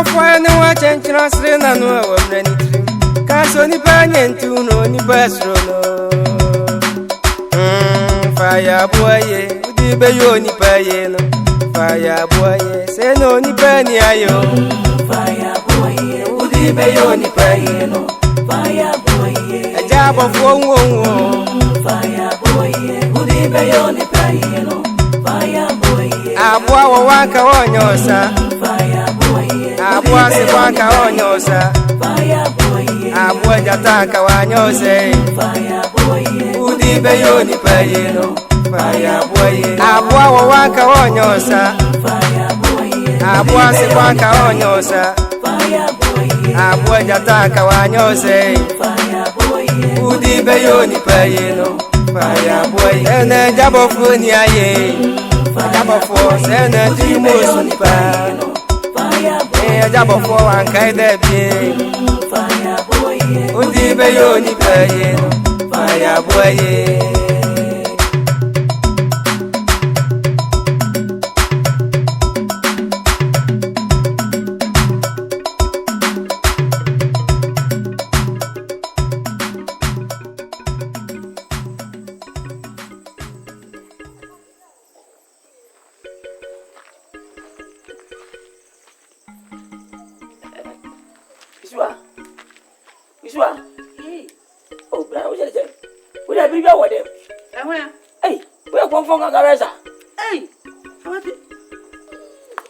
for no watch and transfer no one. Cast only banyan to no any bastro. Fire boy, would be only payano. Fire boy, say no ni penny ayo. Fire boy, would be only payano. Fire boy, Agya Bofoɔ. Fire boy, would be only payano. Fire boy, Abwa wanka onyosa. Fire boy, Abwa se wanka onyosa. Fire boy, Abwa jataka wanyose. Fire boy, udi beyoni payeno. Fire boy, Abwa wanka onyosa. Fire boy, Abwa se wanka onyosa. Fire boy, Abwa jataka wanyose. Fire boy, udi beyoni payeno. Fire boy, ene Agya ni aye. Agya Bofoɔ sene timo nipa. Fire boy, Agya Bofoɔ ankai da bie. Fire boy, udi beyo nipa ye. Fire boy. Iswa. Oh, bra, what is it? We have been with them. And where? Hey, we are from Gareza. Hey, how about it?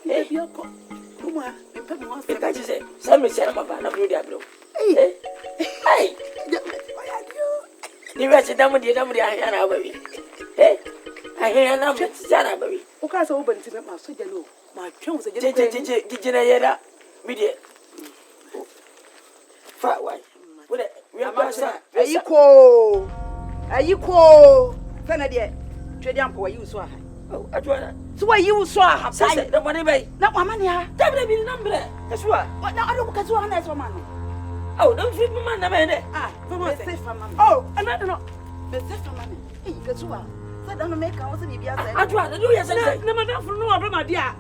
Hey, you come. Come on, and come on. You can't say, send me some of them. Hey, hey, the rest of them, the number I have, baby. Hey, I hear a number, Sana, baby. Who can't open to my soldier? My chums, did you know? Media. Fat white. We are master. Are you cool? Are you cool? Fenadia, Tradian Poy, you saw her. Oh, I do. So why you saw her? Say, the money bay. Not my money, that will be the number. That's what. What now? I don't get 100 money. Oh, don't feed my man, a minute. Ah, for my safe for money. Oh, and I don't know. The safe for money. Hey, that's what. I don't make I wasn't be I try to do yes. Never done for no other, my dear.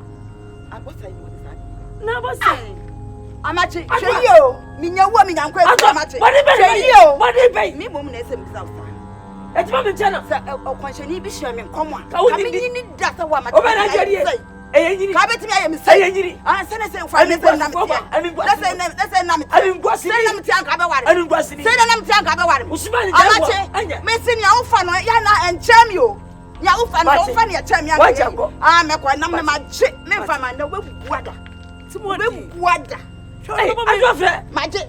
I was saying, never saying. I'm at you. Minya woman, I'm quite amateur. What did me woman is himself? That's what the channel of Quashani be sharing. Come on, I mean, you need that one. Come to me, I am saying, I send us for anything. I mean, let's say, I didn't go see them. I didn't go see them. I'm missing your fun, Yana and Jam you. You find your champion. I'm a quite number my chick, me from my no water. Some water. Hey, Magic.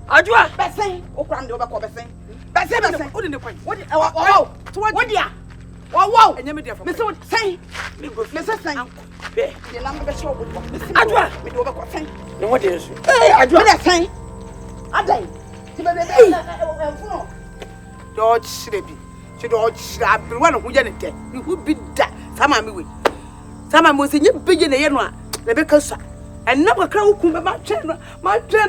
Adwa, Bessie, O Grand over Cobbessing. Bessie, what in the point? What? What, dear? Wow, and you Mr. Say, Mrs. Sang, the number of show with Adwa, with over Coffin. What is? Hey, Adwa, say, Aday. George Shreby. She don't slap one who didn't get. You would be that. Some are me. Some was in your big in the Yanwa, Rebecca. And never crowd come my channel,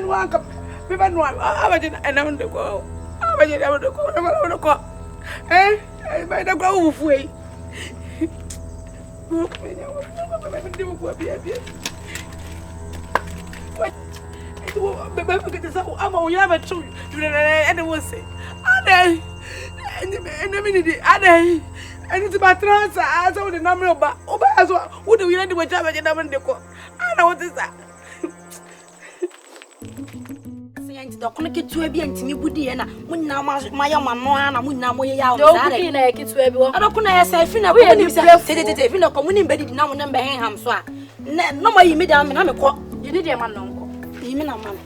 walk up. I didn't, and I'm the go. I didn't ever go. Eh, I might have go away. What? I'm all you have a truth. And it was say, and a minute, and it's about transfer. I saw the number of Oba. What do we end with Java? I know what is that. The connected to a be and Timmy Woody and Munna, my young man, and Munna, way out. I don't know, I say, Fina, we are if you know, coming bedded now and number him, so no more you made them and I'm a cop. You did a man, you mean a man.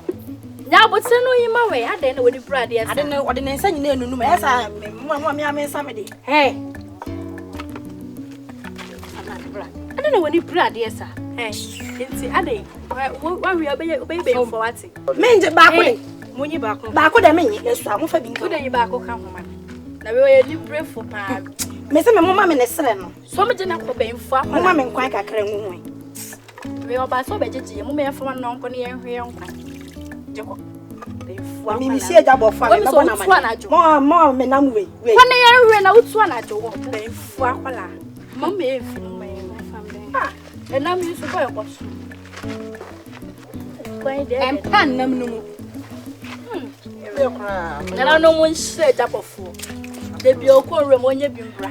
Now, but send no in my way. I don't know what the brother is. I don't know what the name is. Yes, I am somebody. Hey, I don't know when you brother, yes, sir. Hey, it's a day. Why we are baby for what? Mean the back. When you back with a minute, yes, I'm for being good and you back will come. Now we are libre for Paa. Miss Mamma and a son. So much enough for being for Mamma and quite a crane. We are by so better, you may have for one uncle and here. Me see a double for more men. I'm way. When I ran out one at your play for Mammy, and I'm used to buy a box. And pan them no. And I know one said up of four. They be all called Ramonia Bimbra.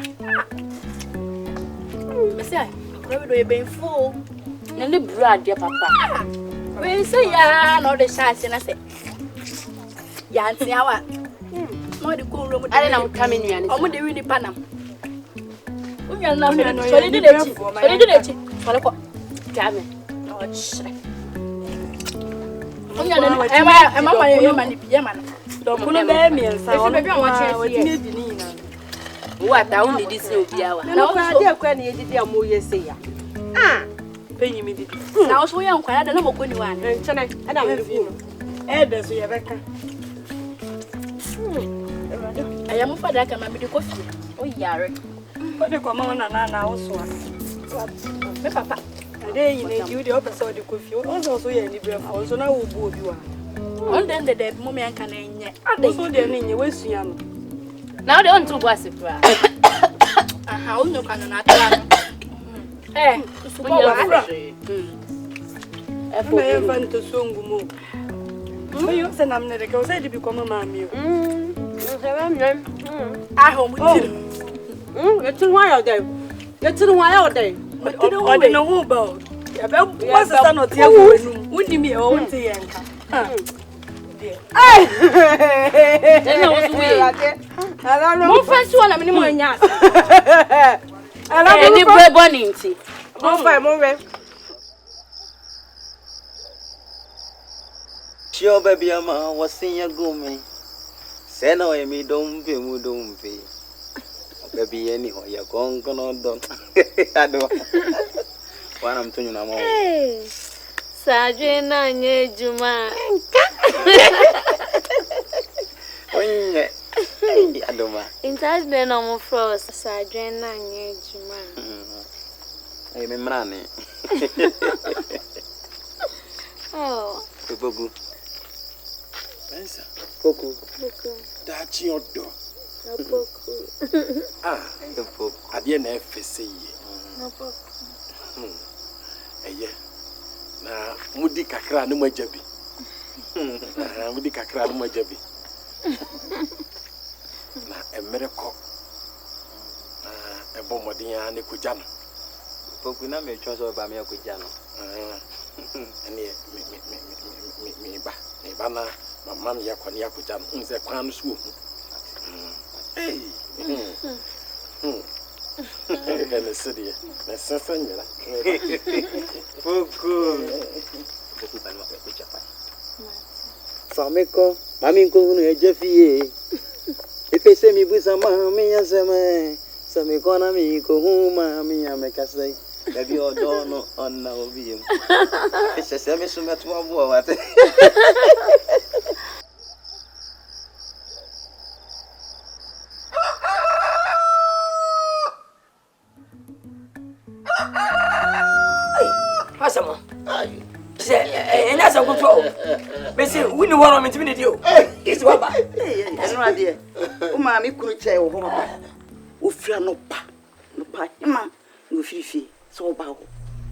Messiah, never been full. And the bread, dear papa. We say, yeah, no, the shots, and I say, Yancy, our. No, the cool room. I don't come in here. I'm with the really panam. We are not going to do it. I did it. Damn it. Oh, shit. I'm my man. Don't put a baby and say, what I only this will be our. No, dear, when you did your movie, say, ah, pay me. Now, so young, I don't know when you are. And I will. Elders, we have a I am for that. I'm a bit of coffee. Oh, yeah. What the common and also. Papa, a day you the opposite of coffee. Also, you are so now will you are. And then the dead moment can end yet. Also, then in your waist, young. Now they want to was it. How no can not. Eh, I am to song. You said I'm not a girl, said to become a mammy. I hope it's a while day. It's a while day. But I don't know about. What's the son of the other? Wouldn't you be own to Yanka? I don't know. First one, I'm in my yard. I love you for bonnie. More. Sure, baby, I'm was seeing a gummy. Say no, me don't be. Baby, anyhow, you're going on. I don't. One I'm telling you now. Sajena nye Juma. Adoma. Inside the normal frost, Sajena nye Juma. I remember. Oh. Bogu. Coco. That's your door. Ah, the book. I didn't have to say ye. Na mudi kakra no majabi. Mudi kakra no majabi. Na emereko. Na ebomodin ya ne kujano. Bogu na me twa ba me kujano. Ene me ba na mama me yakoni akujano. Nze kwan no so. Hey. And city, the Safanya. Fameko, Mamiko, Jeffy. If they say me with some mammy as a man, some economy, go home, mammy, I make us say, that you don't on now be him. It's a semi so much more. And that's a control. Bessie, we know what I'm intimidated you. It's what I dear. Oh, mammy couldn't tell home. Oh, fear no pa, no pa, ma, no fee, so bow.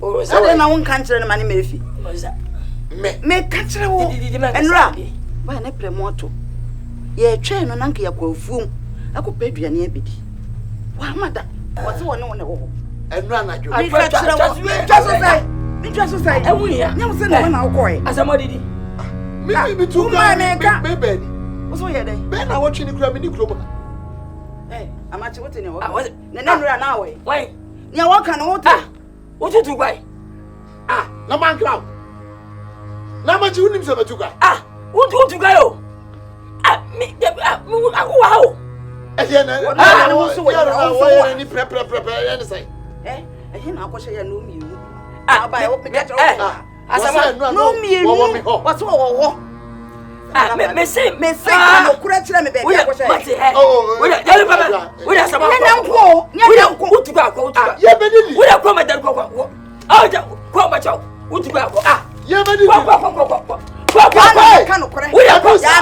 Oh, so then I won't cancel the money, maybe. Make catcher and rabbi. Why an April motto? Ye train on Uncle Yako Foom. I could pay you an ebity. Why, mother, what's one on the wall? And run at you. I just say, and we are never send one out coy. As a moddy. Maybe two baby. What's all your day? Ben, I watch in the crab in the club. Hey, I'm at what in your was never an hour. Why? Now, what can I water? What you do, why? Ah, no man cloud. Now, much you himself to go. Ah, what do you go? Ah, me, wow. Again, I was any prepare anything. Eh, I hear now, what I know you. Ah, by open that. No, me, what's all? Ah, me say, no, correct me, baby. Oh, we are some poor. You go to go. Yeah, but we are come at that go. Oh, come at you. Would you go? Ah, yeah, but we are down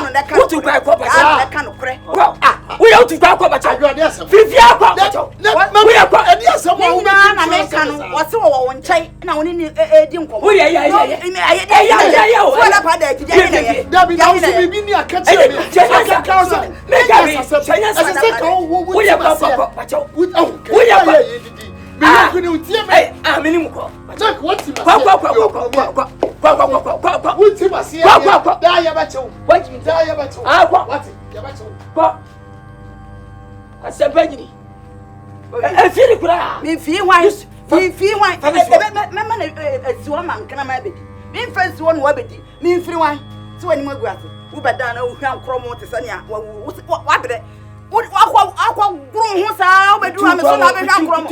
on that kind of crack. Ah, We out to talk about you. Fifia, na me kan wo se wo nkyai na woni ni edi nkomo wo ya pa da gidi ya da bi na so bibi ni akati me wo ya papa wo ya papa bi ku ni utie me meni mu ko check what you kwa utie basi ya da ya ba chew what da ya ba chew what ya ba chew kwa asempagini feel kura me feel why me eziwo man kana ma bedi me fence won wa bedi me feel why so ani magu ase wo beda na wo hwan kromo te sane a wa bere akwa guru ho sa wo bedu me so na be hwan kromo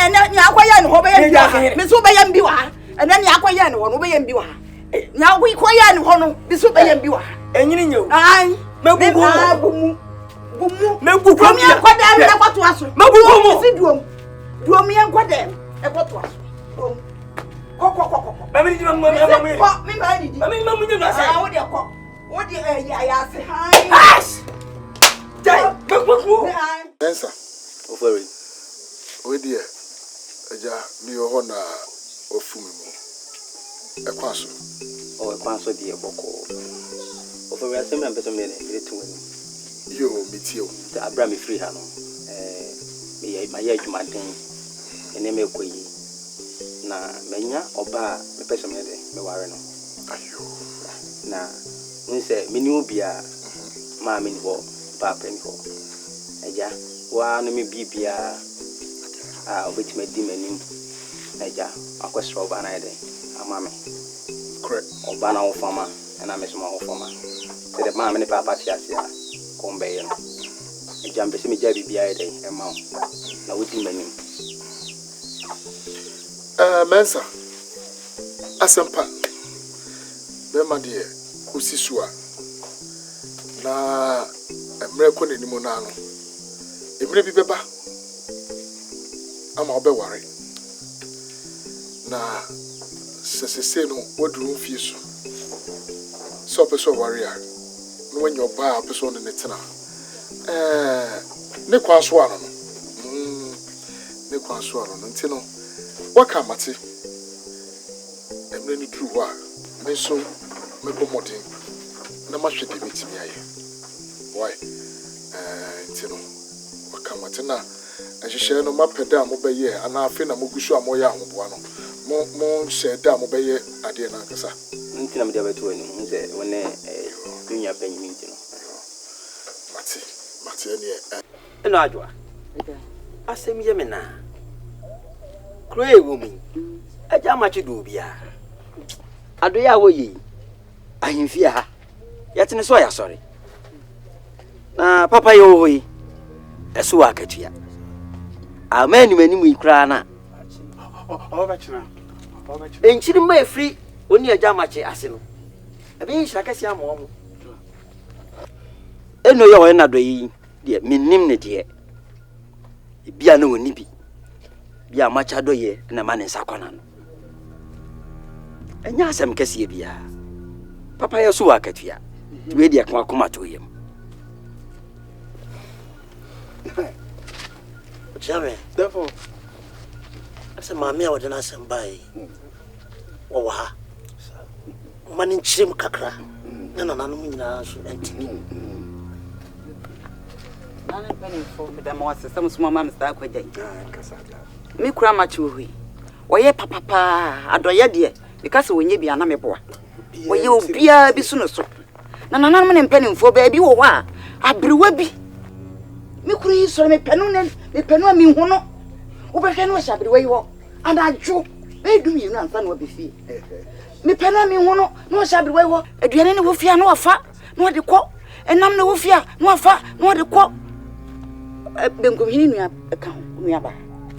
ene ni akwaya ne ho be yam me so be yam bi wa ene ni akwaya ne ho no be yam bi wa ni akwaya ne ho no be so be yam bi wa enyini nyew ai megugu megugu mi akwadam na kwato aso megugu si duom mi akwadam e kwato aso koko mami di mami mi ba di mami di na say wo de ko wo de ya se han dai megugu Ensa ofori we dia aja mi ho na ofumi mu e kwaso o kwaso di e boko ofori asem na beso me ne tu wani yo mitio the Abraham free ha no me ya adwumaden ene me koyi na menya oba me pese me de me ware no ayo na nse meni obi a ma me ni ho papa ni ho eja wa no me bibia a obeti me di manim eja akwesro oba na de ama me correct oba na wo fama na me so ma wo fama se de ma me ni papa tiasia kombe yo eja mpese me ja bibia de e ma na wodi manim Mensa asempa be ma de osisua na emre ko nenimu na no emre bi beba ama obeware na sesese no woduru fie so peso warrior no when your ba peso ne tena ne kwaso ano no ne kwaso ano no ntino waka mate emre ni duru wa me so me bomodin na mahwede metimi aye why ntino waka mate na ahihye no mapeda mo beye ana afi na mogusu amoya ahoboa no mo sheda mo beye ade na nkasa ntina me de beto ani nze wone dunya panyi ntino mate ni eno adwa asem ye me na kroe wumi aja machi do bia ado ya woyi ahimfia ha yatene so ya sori na papa yo hoyi eso akatua amani manimu ikra na obachina enchiri ma efri oni aja machi ase no abi shaka sia mo mo eno yo we na do yi de minnim ne de bia na woni bi bia macha do ye na ma ne sakona no enya asem kese bia papa ye so wakatua we dia kwa koma to yem Chame, therefore asa mami a wodena sembai wo wa mani nchim kakra na nananum nyina so entimi nane bani fo da mo wase sam suma ma msta akwaje mi kura ma chi ohui oye papa adoye de because wonye bia na meboa oye obia bi so no so na nananum ne mpani mfo ba bi wo wa abrewa bi mi kura yi so me penu mi hu no wo be hwe no hya abrewa yi ho anajo be dum yi no ansa no be fie mi penu mi hu no no hya abrewa yi ho aduane ne wo fia no afa no de kɔ enam ne wo fia no afa no de kɔ benkomhini nua ka ho nua ba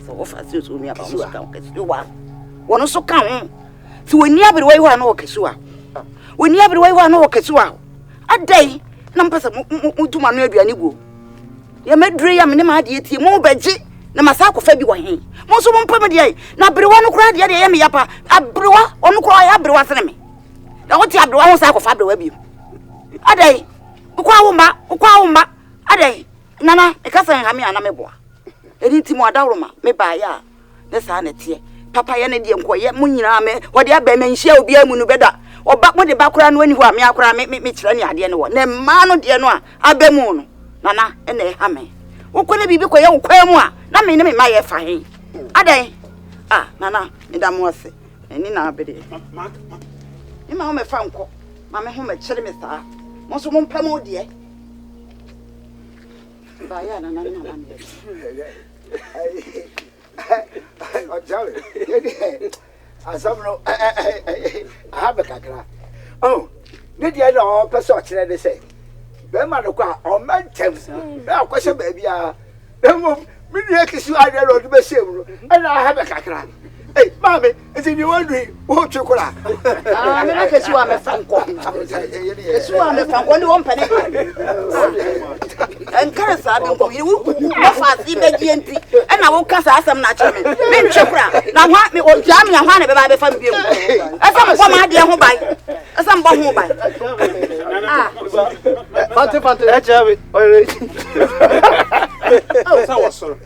so wo fa so nua ba so ka ho kesi wa wono so ka ho so woni abrewa yi ho na wo kesi wa woni abrewa yi ho na wo kesi wa adai na mpesa mutuma no aduane go ya medure ya me ma de etie mo beji na masa kofa bi wo hen mo so mo mpam de na abrewa no kura de ya me yapa abrewa onu kura ya abrewa sene me da wo ti abrewa ho sa kofa abrewa bi adai ukwa wo ma Ade, nana, e kasa en ha me ana meboa. Edi ti mo adawroma, me ba ya. Ne sa na tie. Papa ye ne de nkoye mo nyina me, wo de aba manhia obi amu no beda. Oba mo de bakora no ani hu a me akora me kire ne ade ne wo. Ne ma no de no a abamu no. Nana, e na e ha me. Wo kone bibi koye wo kwa mu a, na me ne me ma ye fa hen. Ade. Ah, nana, me da mo ase. Eni na abede. Ni ma ho me fa nko. Ma me ho me kire me saa. Mo so mo mpam odie. Ba ya nana na na me. Oh, Charlie. Asabno, I have a cacra. Oh, did you know, person, they say? Bema no kwa, or man temps. Now, question, baby. Then, me, you are there to be saved, and I have a cacra. Hey, Mammy, is it you wondering what you call? Ah, me like you am a fan ko. You am a fan ko one penny. And cancer be ko you na fast be GNT. And I won't cast asam na cheme. Me chekura. Na wa me o jam na wa na be ba be fan bi. Asam ko ma de ho bai. Asam bo ho bai. Ah. Fante, e chawe. Oh, so was so.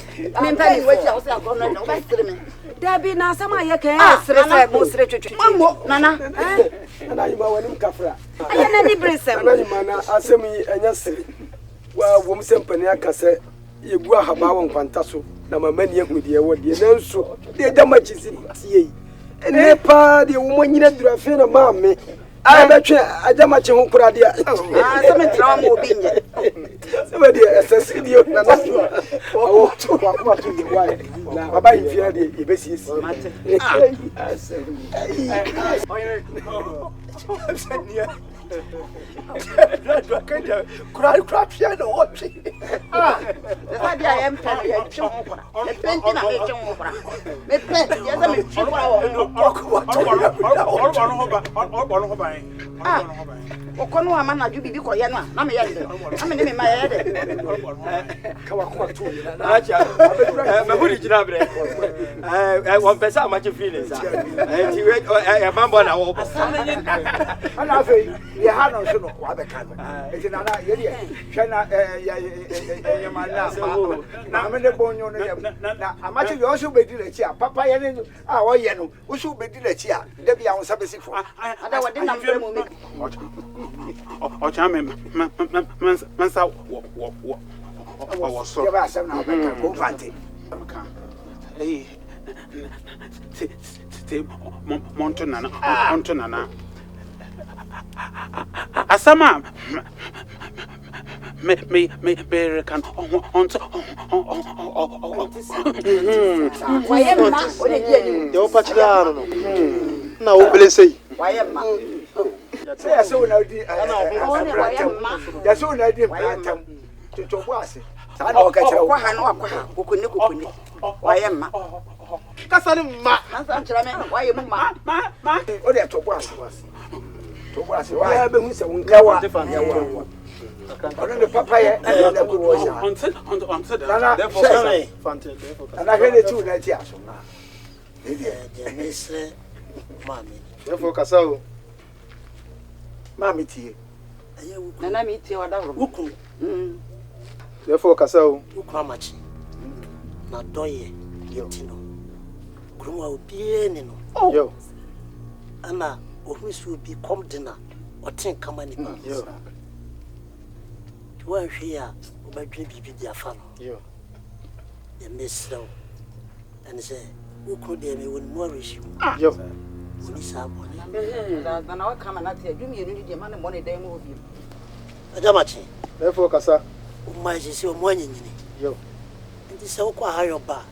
Me penny we ti o se akọ no no ba sire me. Dabi na sama ye kan Sire se mo sire twetwe. Mammo nana. Ana yima wani kafra. Aya na ni bresem. Ana yima na asem yi enya sire. Wa wom sempani akase yegu ahaba won kwanta so na mama ni ehu de wo de nanso de dama chisi tie. Ene pa de wo manyina durafe na maame. Ai betwe ajama che ho kura de. Ah, se me trauma mo bi nye. Se me de esese de na na. Wo to kwa kuma to de wa. Na baba yifia de ebesi esi. Mate. Kura pia no watch. Ah, esa dia ye mpa ye twe ho kora. Me penti na me twe ho kora. Me penti ye se me twe kora wo. Okono ama na ju bibi koye no a na me ye de. Na me ne me ma ye de. Ka wa ko to ni na. Acha. Me huri jina bre. One person amache feelings. Ti we e mambo na wo. Ana fe ye ha no so no wa be ka no. Eti na na ye ye hwe na ye ma na me ne bonyo no ye na amache yo so be di la chi a papa ye ne a wo ye no wo so be di la chi a de bia wo sa be sifo. Ada wade na mbe mo me. Ocha mensa wo so. Ye ba asem na be ka ko fante. Hey. Monto nana. Asama me can on Waye ma o de dia ni. Yo pachidaro no. Na o belesei. Waye ma. Say so na di waye ma. Ya so na di plantam. To bo ase. Sa na o ka kire wo. Kwa ha no akwa ha. Kokone. Waye ma. Kasa ni ma. Ansa nchira me waye mu ma. O de to bo ase. To bo ase. Wa be hu se won ka wa. Ono de papa ye na ko wo sha. Nana Fante, therefore. Ana hwe ne tu na ti aso na. Je mesre mami. Therefore kasa o. Mami tie. Aye wuku. Nana mi tie wada ro. Wuku. Therefore kasa o. Wuku amachi. Na doye yetino. Krumwa obie ni no. Yo. Ana ohusu obi kom dina. Otin kama ni ba. Yo. Wa hwe ya obadwe bibi dia fa no. Yo. Je mesre o. Ani se wuku de me woni mo reshi. Yo. Woni sabo. Na wa kama na tie adwumi enu de ma ne mo ne dan mu obi. Ajamachi. Therefore kasa. Umaji si omo anyanyini. Yo. Nti se wokwa hayo ba.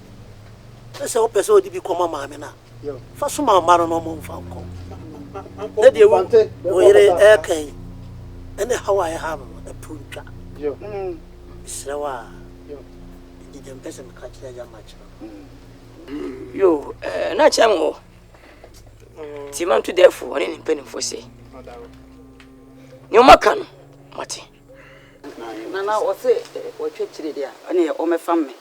Se wo pese odi bi koma maame na. Yo. Fa so ma maro no mo mfa nko. Na de wo yire kan. Ene hawa ya ha no e puntwa. Yo. Srewa. Yo. Ndi dem pese me ka kire Ajamachi. Yo, na chamo. Timan to therefore one in penny for say. Ni o maka no, mate. Nana o se o twetire dia. Ane o me fam me.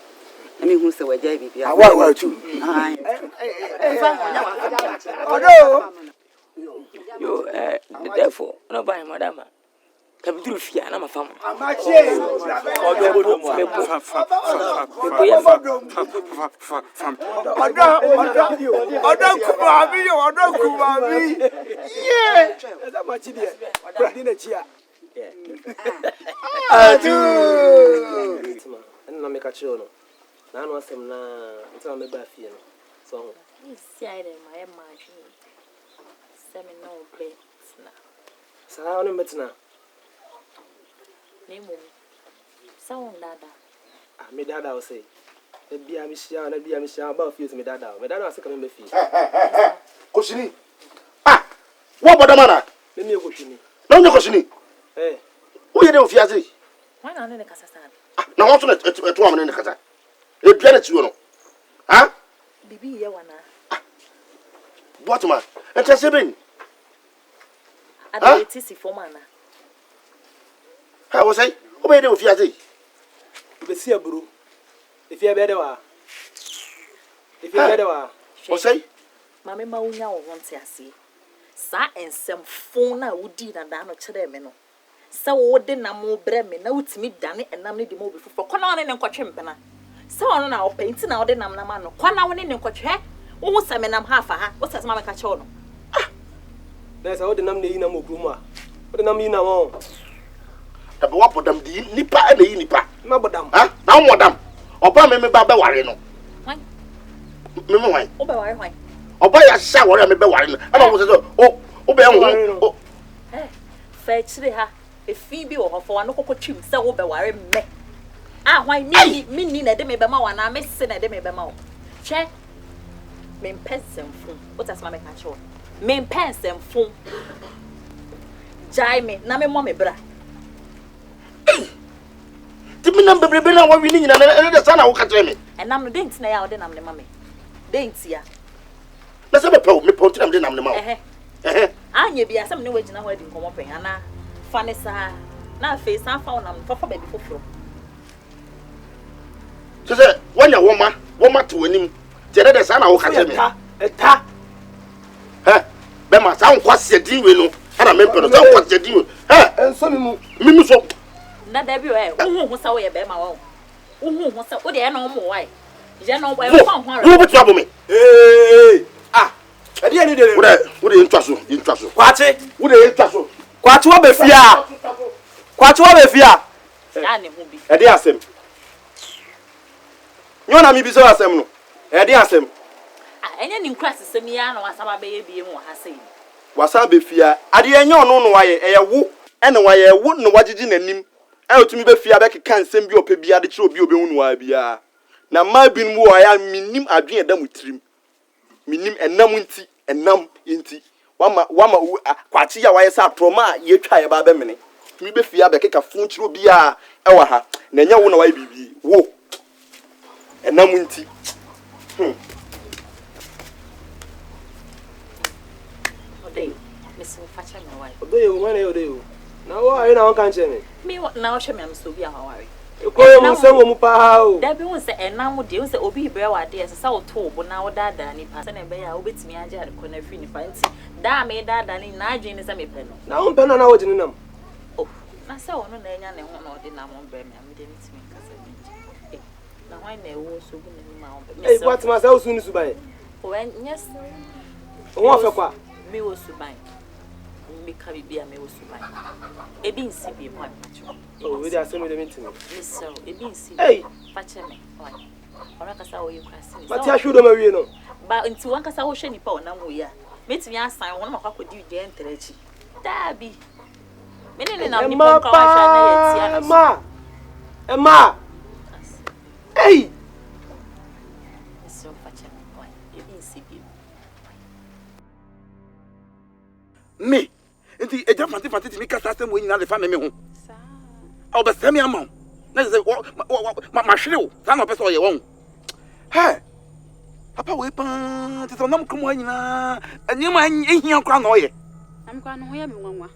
Na me hu se waja bibia. Awa tu. Ai. Fam o nya wa. Odo. Yo, therefore no buy madama. kabiduru fia na mafa mo Amache. Odo kumabi. Yeah. Eza machi die. Bradi na chia. Adu. Na make a chill no. Na no asem na nti me ba fie no. So isi ai dem ma e ma hwe. Semi no bet na. sa ono metina. Nemo. Sound dada. Me dada o say. E bia mi hia na bia mi hia ba fie so me dada. Me dada aseka me fie. Koshini. Ah. Wo bodamana. Me me koshini. Na onye koshini. Wo ye de ofiaze. Why na ne kasa sana? Na ho so na etu amane ne kasa. E bia na tiwo no. Ha? Bibi ye wana. What man? Ente seben. Ada tisi forma na. Ha wo say? Wo be de ofiaze. Be si aburu. If you be de wa. If you be de wa. Wo say? Mama ma unya wo honte ase. Sa ensem fon na wudi na da no kire me no. Sa wo de na mo bre me na wutimi dane enam ne de mo be fofo. Kona one ne nkotwe mpena. Sa ono na wo penti na wo de nam na ma no. Kona one ne nkotwe. Wo se me nam ha fa ha. Wo se ma me ka che wo no. Na sa wo de nam ne yi na mo krumu a. Wo de nam yi na mo. Da be wapodam di nipa e na yi nipa. Ma bodam. Ha? Na wo modam. Oba me ba be ware no. Wan. Me wan. Wo be ware hwan? Oba ya sha ware me be ware no. Ama wo se so o be hu. Fa chire ha. Efi bi wo hofo wa no kokotwim se wo be ware me. Ah hwan mi na de me be ma wa na me se na de me be ma wo. Hwe. Me mpensem fun. What as ma me ka che wo. Me mpensem fun. Jai me na me mo me bra. Timi na bebrebe na wo wi ni nyina na de sa na wo ka kire me. Enam no de ntina ya wo de nam ne ma me. De ntia. Na se me pe nam de nam ne ma wo. Anya bia sam ne wagina ho adi nkomo pen ana fa ne sa na fe sa fa nam fa ba bi foforo. Se wonya wo ma to anim. Je de sa na wo ka kire me. Eta. Be ma sa nkwase din we no. Ana me pe no sa nkwase din we. Enso mi mu. Mimi so. Na da bi o hu sa wo ye be ma wo. Hu sa wo de na mo wai. Je na wo fa ho ara. Wo betu abo me. Ade ani de. Wo de ntwa so. Kwache. Wo de ntwa so. Kwache wo be fia. Kwache wo be fia. Ya ne hu bi. Ade asem. Nyo na mi bi so asem no. Ade asem. Enye ni nkra sesem ya na wasaba be ye bie mu ha sei. Wasa be fia. Ade enye ono no waye eye wo. Ene waye wo no wagigi nanim. Ayotumi be fia be keka nsem bi ope bia de kire obi obehunu wa bia. Na ma bin mu wa ya minim adwen edam tirim. Minim enam nti enam nti wama kwachi ya waye sa troma ye twa ye ba be mene mi be fia be keka fun kiro bia e wa ha na nya wo na waye bibi wo enam nti Odey miso facha na wai. Odey o mane odey o na wo ayi na won kan che Me na wo hwe me am so bi a waware. Ko mu se wo mu pa o da bi won se enam de won se obi bre wa de se sa wo to bo na wo dada ni pa se na be ya wo betimi age ade ko na fri ni pa nti da me dada ni na adwen ni se me pe no na won pe na wo jini nam oh na se wo no na enya ne ho na ode na mo bre me am de mitimi kasa bi na hwan na wo so bu na ni ma wo be eh what ma se wo su ni su bai o yes wo fe kwa me wo su bai me ka bi bia me wo su bai ebi nsi bi mo apacho oh we dey asem de mitimi so ebi nsi hey fache me oi ora kasa wo yi kwasi ni but ya shudo ma wie no ba nti wan kasa wo hwe nipa ona mo ya metimi asan won makwa kodi je entrechi dabi menene na nipa kwa wa hwa na ye tia na Emma hey so fache me oi ebi nsi bi Me enti eja fante ti mi kasa sem wo nyina le fa me ho. Aw be sem ya ma. Na se ma hwere wo. Sa na pese o ye won. He. Papa we pa ti so nam krum nyina. Enye ma ehia kra na o ye. Am kwa no ho ya me nwanwa.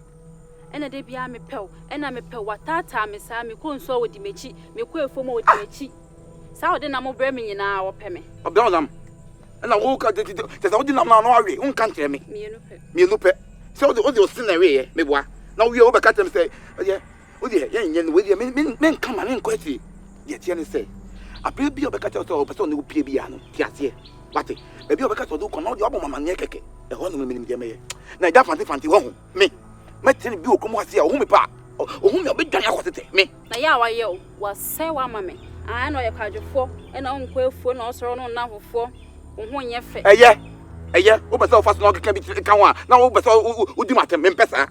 Ena de bia me pew, ena me pew watata me sa me ko nso wo di mechi, me ko efom wo di mechi. Sa wo de na mo bre me nyina wo pe me. Obi on dam. Ena wo ka te sa wo di nam na no awe. Un kan kire me. Mienu pe. Mienu pe. So the sin na we me boa. Na we o be ka tem say ye yen with you men come and quite yet yen say a baby of a cat or person who pay piano tiasie what baby of a cat or do come out the album man yeke a honor women in the na da fanti won me metin bi o komo ase a wo me pa o hu me obedwan akotete me na ya wa ye was say wa mame I know your Kwadwo Bofoɔ and on Kwefuo na osoro no na hofo wo ho nye fe eye wo be say o fa so no keka bi kan wa na wo be say o di matem me pesa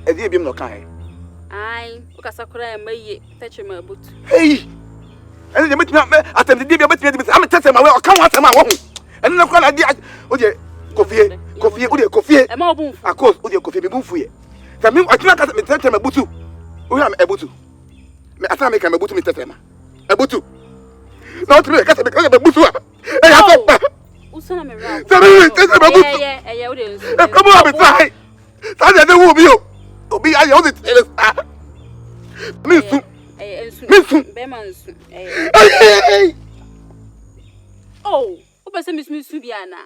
e di bi no kan ai o kasa kora e maye tache ma butu hey ene de metina atem di bi metina di am tete ma we o kan wa tem a wo hu ene na kora na di o de kofie o de kofie e ma obunfu akos o de kofie bi bunfu ye ta mi atina kasa me tete ma butu o ya me butu me ata me kan me butu me tete ma e butu na o tire kasa me kan me butu a e ya to pa usana me ra ta me tete ma butu o de e komo abi sai ta de wo bi o obi aye o de tele sa me su be man su hey oh o be se mi su bia na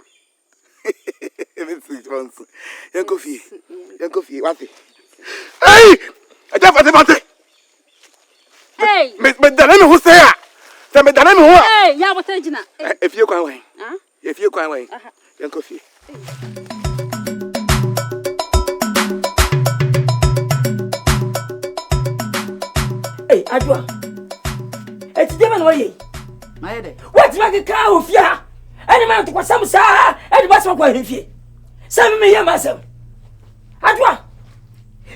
me su once yan kofi what hey aja fate hey me dane me ho say a se me dane me ho a hey ya botan gina efie kwan wan efie kwan wan yan kofi hey adwa eti de man waye na yede what make ka ofia ani man to kwasam sa edi basam kwa hemfie sam me yema sam adwa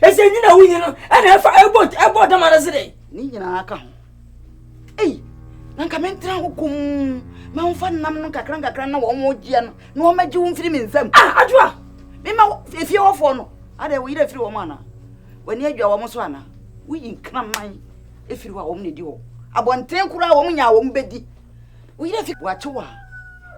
ese nyina wunyi no ana efa ebo da mana sede ni nyina aka ho ei nanka mentra ho kum ma mfa nam no kakran na wo mo gia no na wo magi wo mfiri me nsam adwa me ma efie wofo no ade wo yire firi wo mana wani adwa wo mo so ana wuyi nkran man efiri wa wo ne di wo abonten kura wo nya wo mbedi wo yire firi wache wa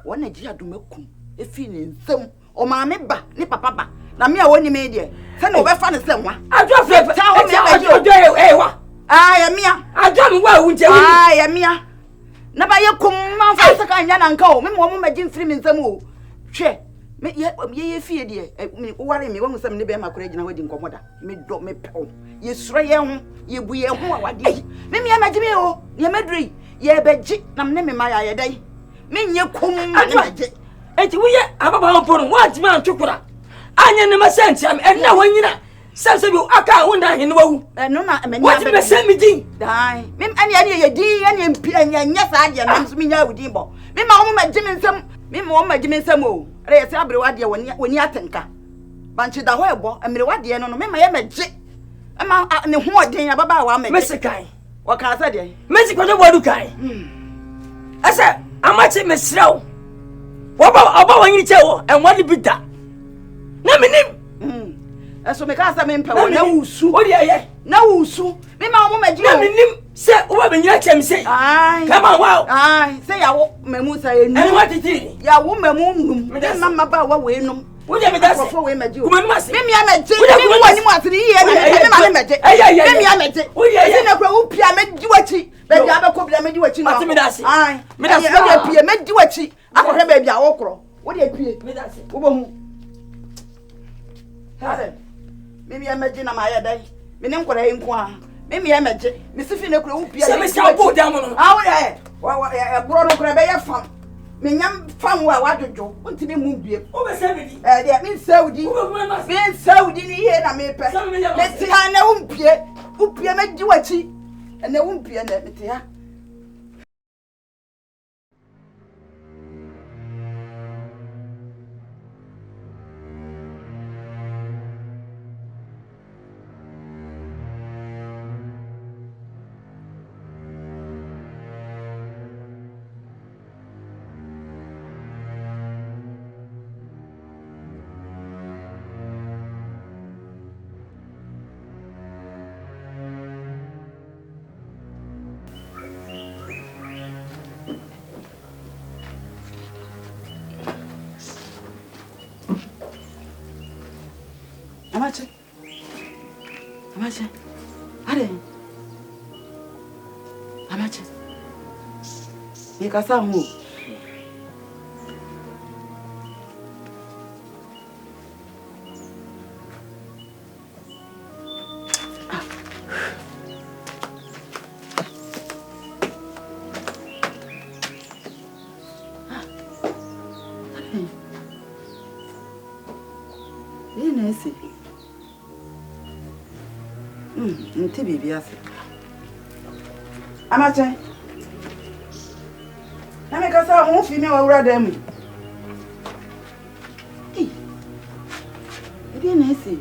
wo na gi adomakum efiri ne nsam o ma me ba ni papa ba na me a woni me de se na obefa ne semwa adwa fe ta ho me adwa wa ya mia adwa me wa wunje ya mia na ba ye kum ma fa saka nya na nka o me mo ma gin firi me nsam o hwe me ye fie de me ware me wo nsam ne be ma kora gina wadi nkomoda me do me pew ye sura ye ho ye bu ye ho awade me me ma gime o ye medri ye beji na me ma ya ye dai me nye kum na me enti wo ye ababa ho pono wa gime antwekura anya ne masenti am enna wanyina sanse bi aka ho nda hene wawu no na me nya be se mi din dai me ani ye di ani mpi anya sa ade na so me nya wudi bo me ma wo ma gime nsam me ma wo ma gime nsam o re ye se abere wade woni atenka banchi da ho ebo emere wade no no me ma ye meje ama ne ho odin ababa wa meje mesikai wo ka sa de mesiko de bodu kai asa amachi mesraw oba wanyini chewo enwade bida na menim eso me ka sa me mpa wo na wusu odi aye na wusu me ma wo maji na menim se oba benyina chem se come on wow se ya wo mamu sa enu enu atiti ya wo mamu num na maba wa we num wodi me dase fo we maji kuma num ase me mi amaje me woni mu ase yi me ma le maje me mi amaje se na kura wo pia me diwachi be bia be ko bia me diwachi no me dase me dase ya pia me diwachi akohwe be bia wo kro wo de pie me dase wo bo hu hade me mi amaje na ma ya dai me ne nkora yi nko a me mi amaje me sifi ne kura wo pia se me sha bo da mo no wo de wa bro no kura be ya fam me nyam fam wa wadwojo ontimi mu bie o be se me di de me saudi me saudi ni he na me pe me ti ha na umpie me di wachi na umpie na me ti ha Amache. Are. Amache. Ye kasa hu. Nti bibi ase. Amache. Na me kasa ho fi me wa wura da mu. Edi na esi.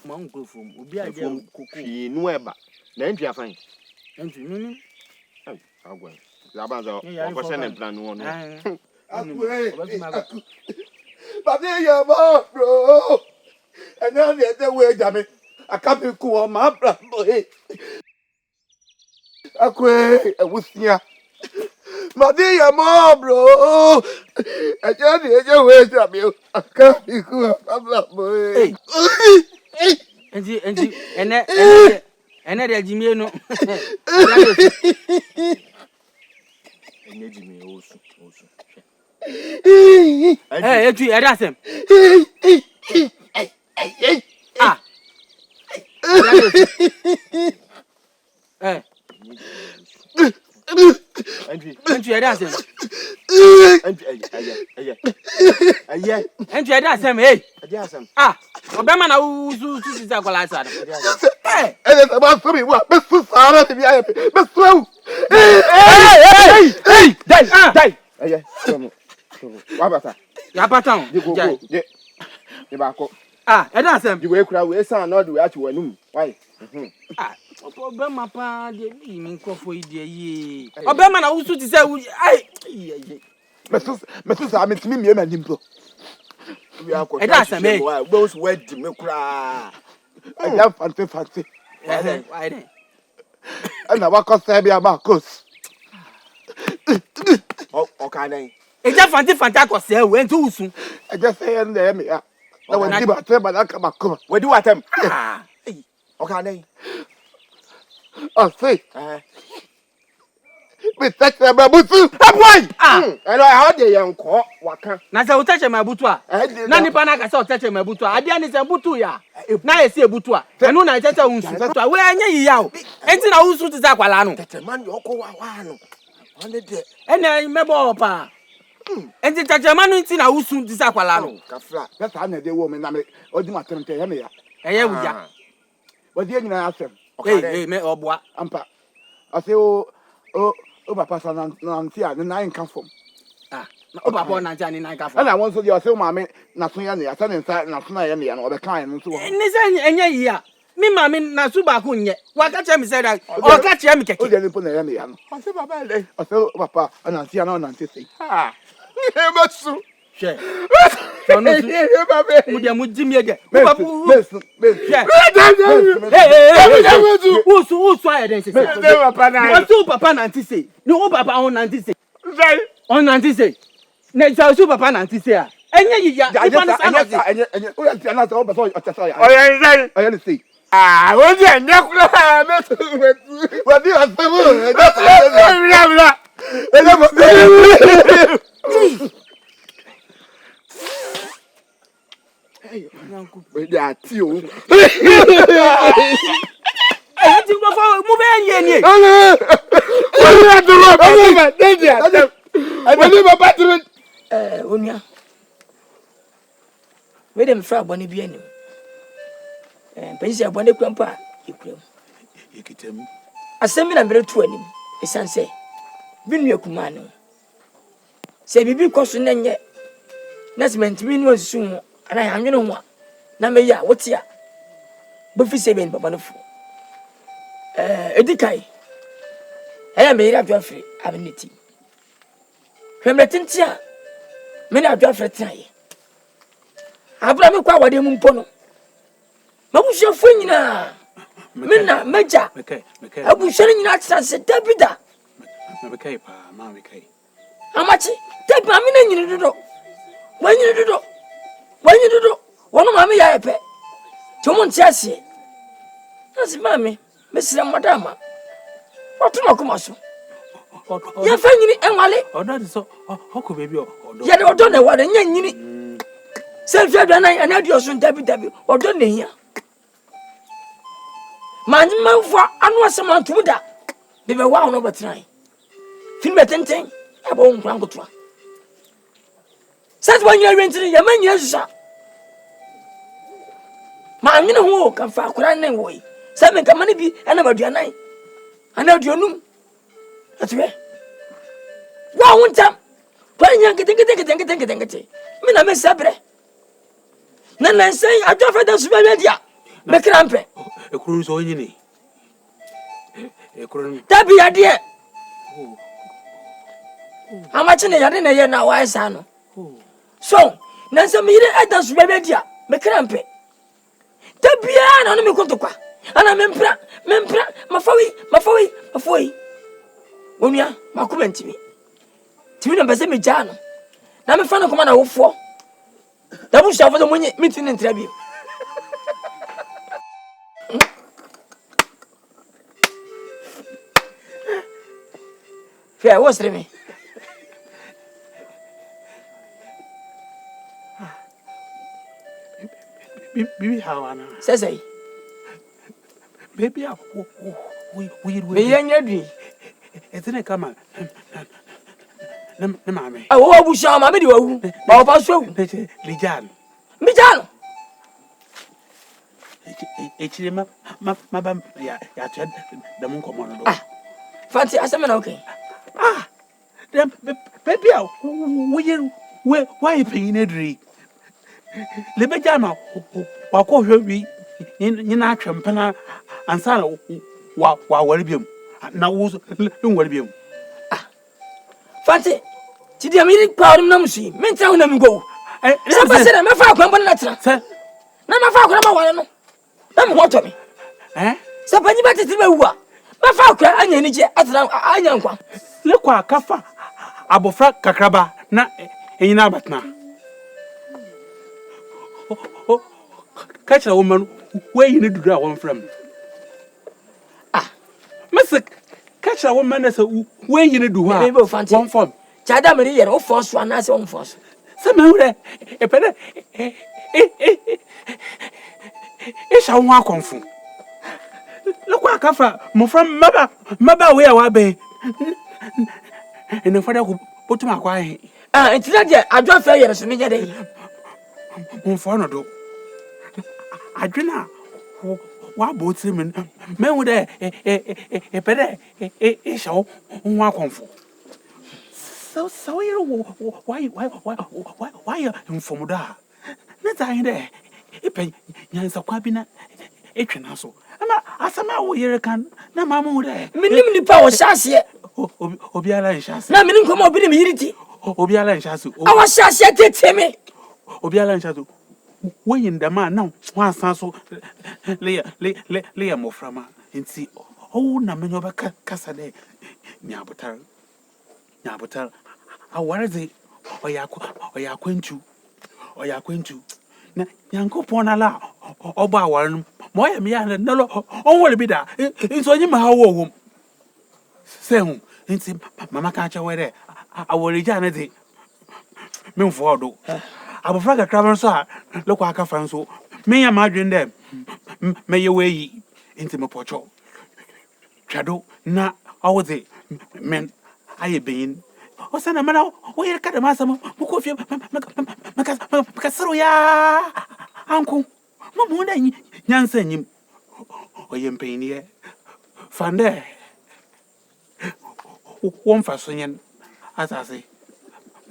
Microphone, obi a dey koko. Nu eba. Na ntwi afan. Ntwi nunu. Ai, agwa. Zabanza, o ko sene plan no no. Bade ya ma bro. Ena le de we jame. Akabi ku o ma bra boy. Akwe ewusia. Bade ya ma bro. Eja de we jame. Akabi ku o ma bra boy. Enji ene de jimi no. Ene jimi osu. Etu era sem. Ah. Entu era sem. Entu era sem, hey. Ah, obema na uzu sisi akwala sada. Ele tá mais sobre uma pessoa sara de minha pessoa. Dai. Aye, como. Wa bata. Ya patan. Je ba ko. Ah, era sem. Di we kura we san na do we ati wanum. Why? Ah, obema pa de bi mi nkofo ide yi. Obema na uzu ti se ai. Mesu sa metimi mie manim pro. We akọ. Era sem eh. We was wed me kura. Aya fancy. Why then? Ana wa ko se bia ma kos. O ka dan. Eja fanti akose we ntu usu. Eja se ye na me ya. Na wa di ba tre ba na ka makoma. We di watem. O ka dan. Oh, see. Me touch na babutu. Aboy. Elo how dey yanko waka. Na se o touch my butu a. Na nipa na ka se o touch my butu a. Ade ni se butu ya. Na ye se butu a. Enu na tete unsu butu a. We anya yi ya o. Enti na unsu ti se akwala no. Tete man yo ko wa no. One de. Ena mebo pa. Enti tete man enti na unsu ti se akwala no. Kafra. Beta na de wo me na me odi matem te ya me ya. Eye wuya. Wodi nyina asem. Me oboa. Ampa. Ase o papa sa na ntia na nka fom. Ah, o papa na ntia ni na nka fom. Ana won so dia ase o maame na so ya ne ya sa ne nsa na so na ya ne ya no obeka no so wo. Ni se enye yi a. Mi maame na su ba ko nye. Wa ka che mi say that. O ka che mi keke. O de ni po na ya ne ya no. Ase baba le. Ase o papa ana ntia na ntia sei. Ha. E masu. She. Tonu su. Mu dia mu jimi ege. Mesu. Usu aye den se. Papa na nti sei. Ni o papa on na nti sei. On na nti sei. Ne ja su papa na nti sei a. Enye yi ya. Ipa na sana se. Enye o ya ntia na so o beso o tesa ya. Oya nzai. Oya ni sei. Ah, o je nya kula mesu. Wadi asemu. Bla. Hey, we dey ati o. Eh, ti gbo fo mu be yen ni. Wọ́n yà dúró ọ̀pọ̀ ọ̀pọ̀ déjì àtẹ̀m. Wọ́n ní bàbá tí mi. Onua. Wede me fra bone bi anim. Pensi abone kwampa ekuram. Yekitem. Asemi na mere tu anim. Esanse. Bi nu akuma no. Se bibi koso na nye. Na sementimi nu osusu ho. Ana ya anwene ho a. Na me ya wote a. Bo fi se ben baba no fu. Edikai. Aya me ira dwa firi abineti. Hwemre tinti a. Me na dwa firi trai. Abra me kwa wade mu mpo no. Mabusha fu nyina. Me na meja. Abusha nyina tsanse Davida. Me kai pa, ma me kai. Amachi, take ma me na nyini dodo. Wanyi dodo. Wono ma me ya epe. Tomo ntiase. Nasi ma me sira madama. Otuno kuma so. Ya fa nyini enwale. Odo de so, hoko baby odo. Ya de odo na wale nya nyini. Selfie adwa na anadio so David. Odo na hia. Manyi manfo anu asemantu da. Bebe wa ono betran. Fin betenten abo nkran kotwa. Says when you're renting your man, yes, my name who can far crying way. Seven can money be and about your night. I know your room. That's where. Wow, one time. When you get it. Mina me sabre. Nana say I don't for the supermedia. Me crampe. A cruise on you. A cruise. That be idea. How much in a year now? I son. So, Nancy me I don't supermedia. Me crampe. That be an enemy go to qua. And I'm mempra, my foy. When you are, my comment to me. Tina Bazemi Jano. Now, my friend of Commander Wofoɔ. That was over the money meeting in Trebby. Fair was me. Baby, how Anna Says I. Baby, We young lady. Isn't it come on? Mammy. Oh, we shall mammy do. Baba so. Lijan. Mijano. It's my bam. Yeah, the moon come on. Fancy, I said, okay. Then, baby, why you paying a drink? Libejama, walk over me in action, Pena and Sano, while Wellbium. Now, don't worry. Fancy, today I'm eating proud of Namsi. Men tell them go. Somebody said I'm a far company. Sir, no, my father, I'm what to me. Eh? Somebody better to me. My father, I need you at I young one. Look what Kafa Abofra Kakraba, not in Abatna. Catch a woman where you need to draw one from. Mr. Catch a woman as a where you need to do one from. Chada Maria, or force one as on force. Somehow, a better. It's a walk on from. Look what Kafa, more from Mother, where I be. And the father who put to my quiet. It's not yet. I don't fail as a minute. Monfono. I do not. What boats him and men with a better a show walk on for. So you why you informed that? Let's I there. A pen, Yansa Quabina, a chinasso. I somehow here can. No, Mamma, there. Minimum power chassis. Obiala and Chassis. No, minimum come up in immunity. Obiala and Chassis. I was chassis at me. Obiala and Chassis. When in the man now, one sanso lay more from her and see, oh, Naminoba Cassade. Nyabutal. I worry it, or ya quaint you, or ya quaint you. Yanko Ponala, or Bower, Moya Miana, no, only be that. It's only my home. Say, it's Mamma catch away there. I will return it. Minfordo. I will flag a travel, sir. Look like a fan so. May I imagine them? May you weigh into my pocho. Shadow, na, I was it. Men, I been. Oh, son, I'm now. Where you cut a master? Who could you? Macassoya, uncle. Mamma, Yansen, him. Or you pain here. Fan there. One fashion, as I say.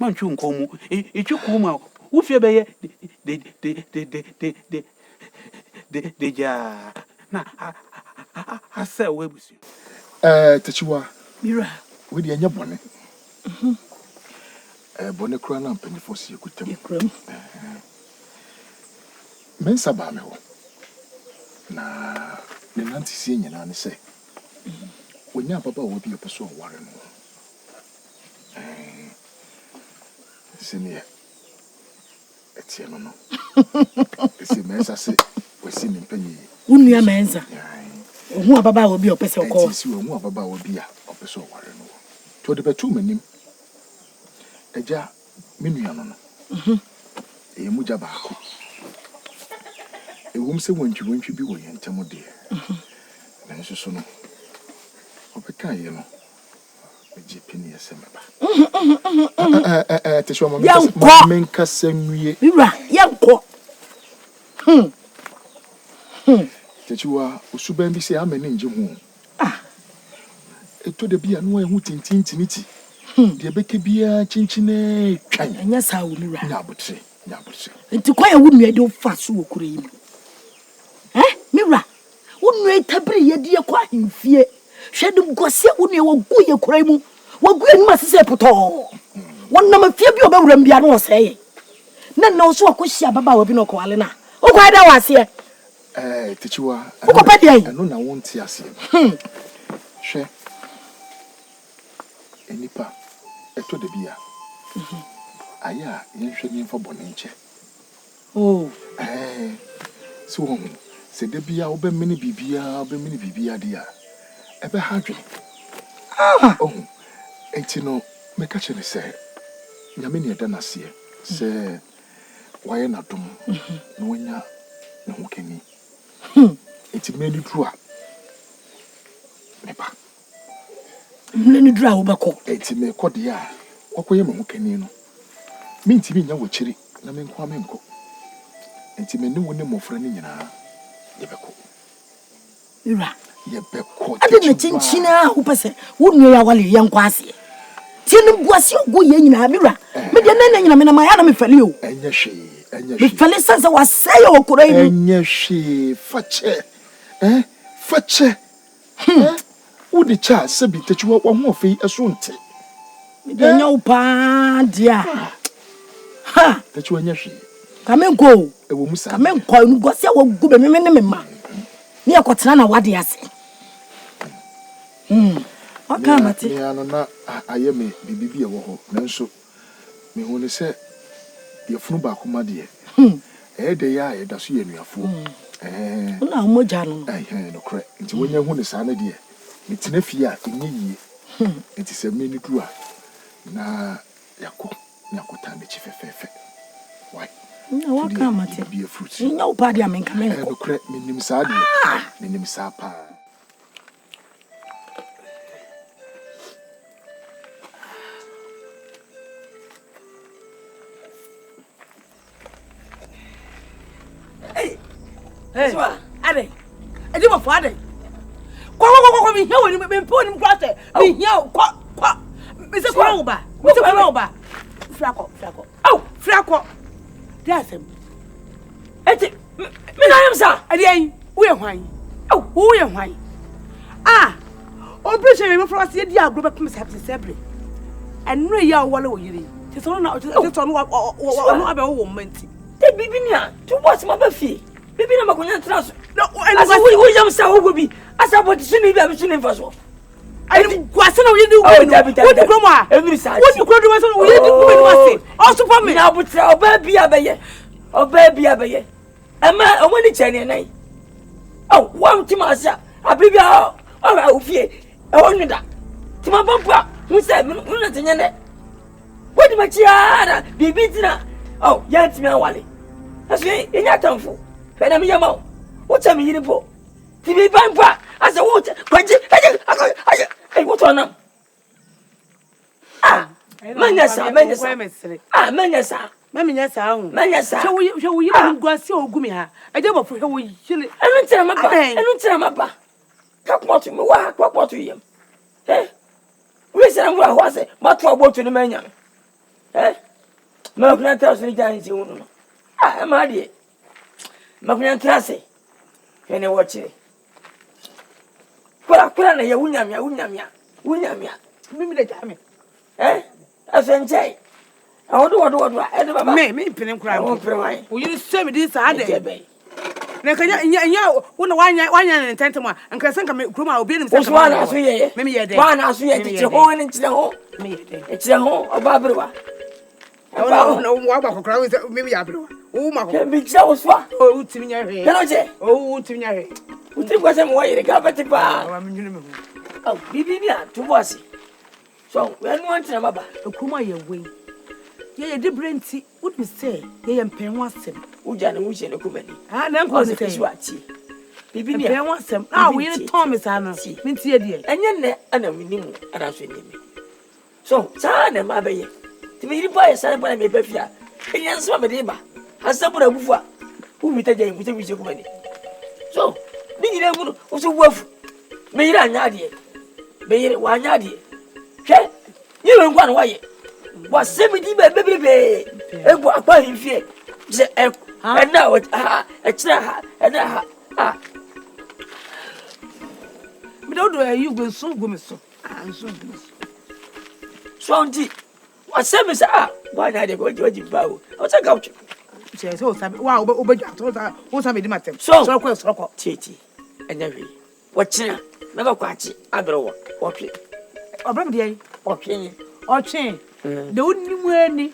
Manchun como, it you come. Who's your bay? The ja. I said, where was you? Tachua, Mira, with your bonnet. Bonnet crown and penny for you could tell me. Mensa Bamel. Na, the Nancy senior, and say, when your papa will be a person warren. Senior. It's a no. It's a mess, I say, we're seeing penny. Unia Mensa. Who Baba will be a person called. You and Baba will be a person warren. To the two men, a jar, Mimiano. A Mujaba. A woman say when you be away and tell dear. And so no. Of a kind, you know. gye penny semeba te show mama kasamwie mira yanko techiwa usuban bi se amene nje hu eto de bia no ehu tintintiniti de beke bia chinchine twan anya sa wo mira nya botre nti kwa ya wo nua de fa so okure yi mira wo nua tabiri ye de kwa ahemfie hwedum gose wo nua wo gu ye kura mu wo gu enu asese poto wonna ma fie bi obawura mbia no oseye na so akohia baba wa bi no ko wale na wo kwa da wase techiwa wo pa dia yi eno na wonti ase hwe enipa eto de bia aya yenhwe ni mfa bone nche so se de bia wo be mini bibia dia ebe hadwe enti no meka chere se nyame ne eda nase se waye na dum no wonya na hokani enti meni trua mepa meni dra wo bako enti me kode a kwakoye me hokani no minti bi nya wo chiri na menko amenko enti me ne woni mofra ni nyina yebeko ira yebeko ade na chinchina wo pese wo nua ya wale yanko ase tinu buase ogo ye nyina mira me de na nyina me na ma ya na me fali o enye hwe me fali sansa wasaya okura yi enye hwe fache udi cha sabi techiwa kwa ho fe asonte me de nya upa dia techiwa nya hwe kamenko ewo musa kamenko nu gose wo gu be me ne me ma ni akotena na wade ase aka mate ya no na ayeme bibibi ewo ho nanso me hu ne se ye funu ba kuma de de ya ye da so ye nuafo na moja no no kre nti wonya hu ne sa na de me tena fie a enye yie nti se me ni duru a na yakota me chifefefe why na waka mate bi fruit nya upa dia men kamenko no kre me nim sa de me nim sa pa Swa, ade. Agya Bofoɔ ade. Kwa mi hia woni me mpo nim kwa se. Mi hia kwa. Me se kwa oba. Me se kwa oba. Frako. Au, frako. Dasem. Eti, me na yam sa. Ade ayi, wo ye hwan? Au, wo ye hwan? Obi hwe me fro se di agro be pem se sebre. Enno ya wole wo yiri. Te so na no abe wo manti. Te bibi ni a, tu boss ma ba fie. Bibi na makonya traso. No, asa wo yam sa wo gobi. Asa boti sunu bi abi sunu mfaso. Ai kwase na wo yidi wo di kromo a. Emiri sa. Wo di kromo so wo yidi wo di mase. O super me. Na butra oba bi abeye. Ama omoni chane nai. Oh, one ti ma sa. Abibi a o fie. E onwida. Ti ma bampa. Mu se mu na tenye ne. Wo di ma chiara bibi tina. Oh, ya ti mi awale. Aso enya tamfo. Bena mi yama. Wo cha mi yiri po. Ti bi bampa. Asa wo kwaje. Ai wo to na. Manyasa. Manyasa. Manyasa hu. Manyasa. Hwe wo yiri gwase ogumi ha. Agya Bofoɔ hwe wo yiri. Enu ntira maba. Ka kwoto mi wa kwoto yem. We say am wa ho ase. Ma to agbotu ni manya. Ma kuna traso ni jan si unu no. Ma die. Ma kuna trase. Ene wochire. Kura na ye wunyamia. Mimi de jame. Asenchai. Odo. Ede baba. Me pene kura. Wo pere wan. Wo yiri semi di sa ade. Na kanya nya wo na wanya ne ntentema anka senka me kroma obi nim senka. Wo na aso ye. Mimi ye de. Wa na aso ye tire ho ni tire ho. Me ye de. Tire ho oba berwa. Wa ba kokra we mimi ya berwa. Wo ma ko. Ke bi tire wo so. O utimi nya hwe. Keno je. O utimi nya hwe. Utimi kwa se mo yire ka beti pa. Wa menwene me hu. Oh, bibi ni a to bosi. So, we no antena baba. Kroma ye we. Ye de brenti, what me say? Ye mpen wasem. Uja na wuche ne kumani. Na nko se swati. Bibi ni mpen wasem. We ni Thomas ana. Minti ye de. Enye ne ana minimu ana so ni me. So, Sana, my baby. To be by son, but I may be here. And yes, my neighbor has someone a buffer who will take them with a company. So, did you know who's a wolf? May I not yet? May it one yard yet? You don't want why. Was 70 baby, and what by him fear? And now it's extra, and Me don't do you go so go me so. So, what same is why not they go to a bow? What's a couch? Says, oh, wow, what's I made my time? So, Titi, and every what's never quite I don't walk it. Or maybe walking or chain. Don't you any? Me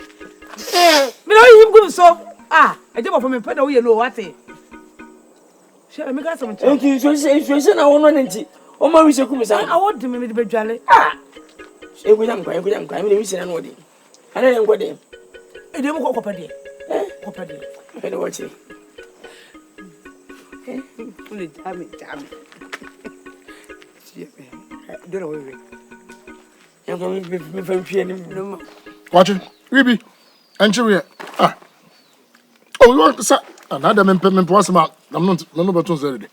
know him go so. I jump from a pedal yellow, what eh? Shall I make us some? Thank you, so say, I want to. Oh, my, we shall come. I want to make the jolly. Say, we don't cry, we don't cry, we say, I know them. I don't go there. I don't go up a day. I don't watch it. Damn it. Don't worry. You're going to be from Piano. Watch it. Ribi. And you ah. Oh, you want to say another man was about. I'm not about to say it.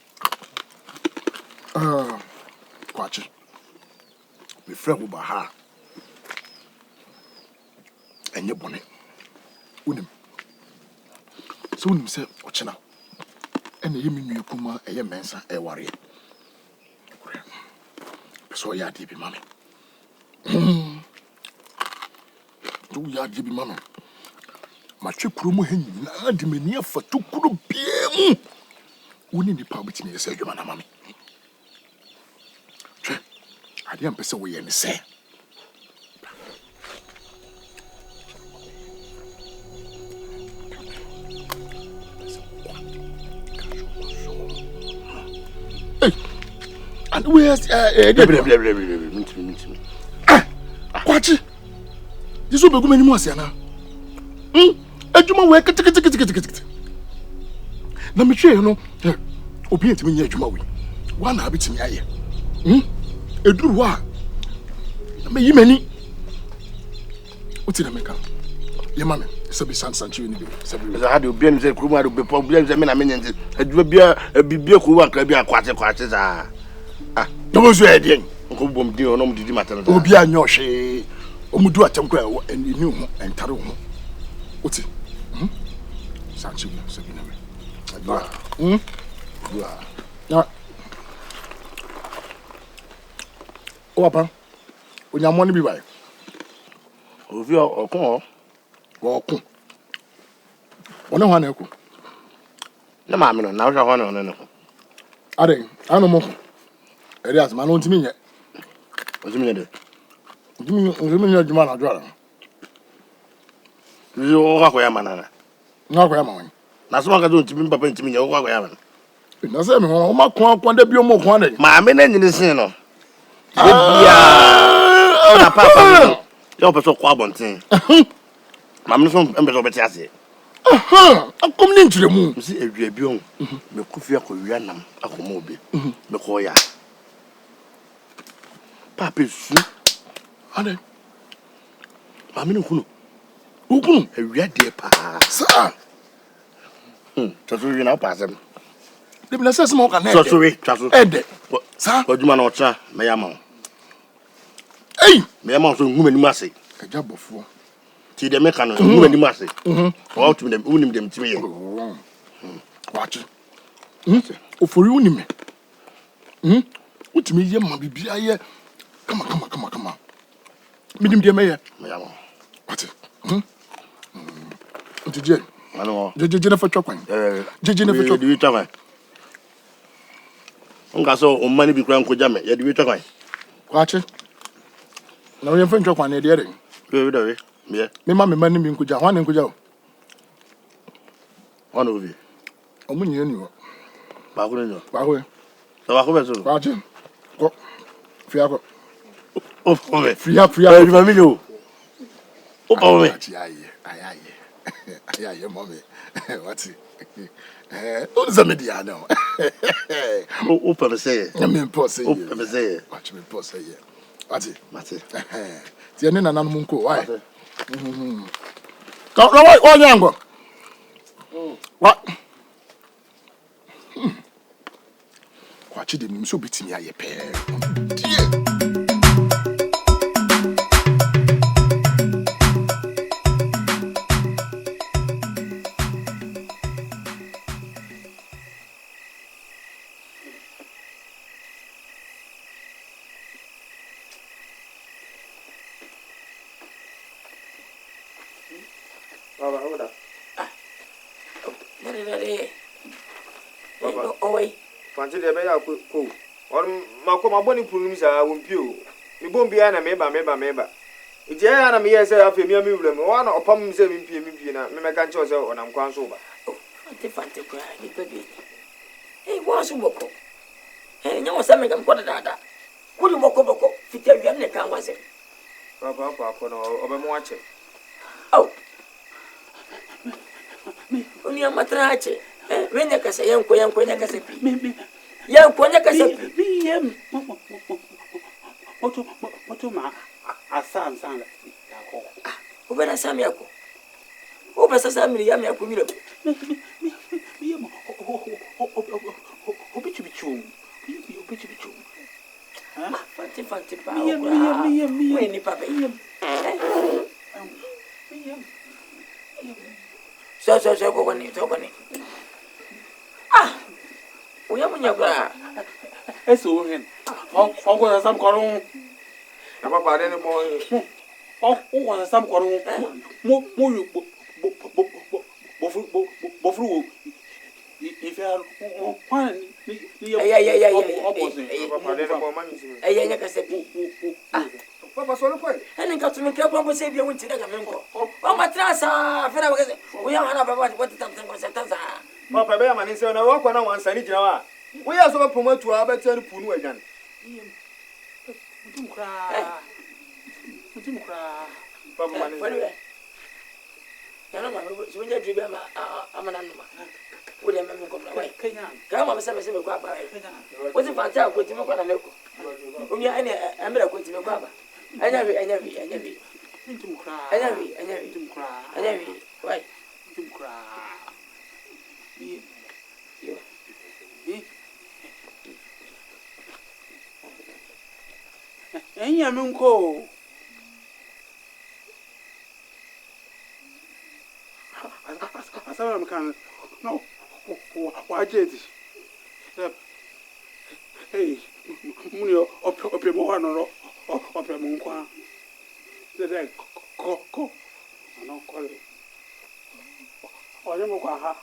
Watch it. We friend with Baha. And your bonnet. Unim. So unim say, watch now. And the Yemi Kuma, a mensa, a warrior. So ya deep, mammy. Do ya deep, mammy. My trip promo hen, the mania for 2 p.m. Wouldn't the pub with me, say, you, mammy. I didn't pass away and say. Hey, and where's Watch it. This will be good many more, Siana. A Juma work. Let me show you, no. Open to me, Juma. One habit in me. A do what? May you many. What's in America? Your mamma, Sabi San Sancho, I had to be in the Kuma to be problems. I mean, a beer who are crabby and quarters. Those were again. Uncle Bom dear, no, did matter. Obia, no, she, Omudu at Tonquel and the new and Taro. What's it? Sancho, Sabina. Papa, when your money be right. Of your call, walk. One of one echo. No, mamma, now you're one on an echo. I don't know. It is my own to me yet. What's the minute? Give me your man, I'll draw. You walk away, man. Not where I'm. That's what I do to me, Papa, to me, your walk away. No, sir, my quan be more quantity. My men in the scene. Papa, you're so quabbing. Mamma from Embedded. I'm coming into the moon. See a rebuke. The Kufia Koreanam, a homobi. The Koya. Papa's honey. Mamma who a red dear pa, sir. Just you now pass them. The blessed smoke and sorry, Ed, sir, what you man or cha, may I? Hey, may I mount woman massy? Agya Bofoɔ. See the mechanic, woman massy. Or to them, unim them to me. Watch it. Oh, for you, me. What me, ye, my baby, come on. Medium dear mayor. What it? What did you? I know. Did you never chocolate? Did you never do it? Uncle, so money be grand could jam it. Yet you try. Watch it. Now you're French one, dear. Yeah, me mammy money being good. One and good. One of you. Oh, when you knew. Bago. So I hope so. Watch it. Go. Fiago. Oh, free up, you. Oh, aye, mommy. What's it? What's the media now? Open say. I mean, posse. Open say. Watch me posse. What's it? Ti ene nana no munko. Why? Ka no why onyango. What? Kwachi de nim so bitimi aye pe. Baba, hold up. Oi. Fanti de be ya ko. On mako maboni punu sa wompio. Mi bombia na meba. Ije ya na me yese afa mi wura me. Wa na opam se mi pie na me meka nche o se onam kwan so ba. Fanti kwa ni pebi. Wa so boko. Nyawo sa me gam ko dada. Kudi boko fitia wi ne kan wase. Papa no obemu ache. Oh. Oni amatra ache. Wenya kasa yanko nya kasa pi. Yanko nya kasa pi. Yem. Moto ma asan la. Yako. Ubena sami yako. Ubesa sami yami yako mira. Yem. Obichu. Ah, fanti pa. Yem. We ni papa. So go ni. Ah. Uya munya kwa. Eso hen. Ongo sam koru. Papa de ne mo. Ongo sam koru. Mo bofru. If you one Yeah. Papa de ne mo mami simi. Nya kasa pi. Papa so lo ko. Ene ka tumi kra pampo se bia wonti daga menko. O matrasa fera wage. Uya hana baba what tamtam ko se tanza. Papa be ya mani se na wo kwa na wansa ni jira wa. Wo ya so ba promote wa ba tani punu agan. Mutum kra. Papa mani. Yana ma so nya dribe ama amana numa. Wo de meme ko bra. Kenya. Ka ma se me ko aba. Wo ti fanta ko ti me ko na leko. Umya ene amira ko ti me ko aba. Anya bi. Mutum kra. Anya bi. Why? Mutum kra. Enya menko. Asama mkan. No. Wajeti. Hey, munio ope mo hano ro. Ope mo nkwa. Dede ko. Ano kole. Oye mo kwa ha.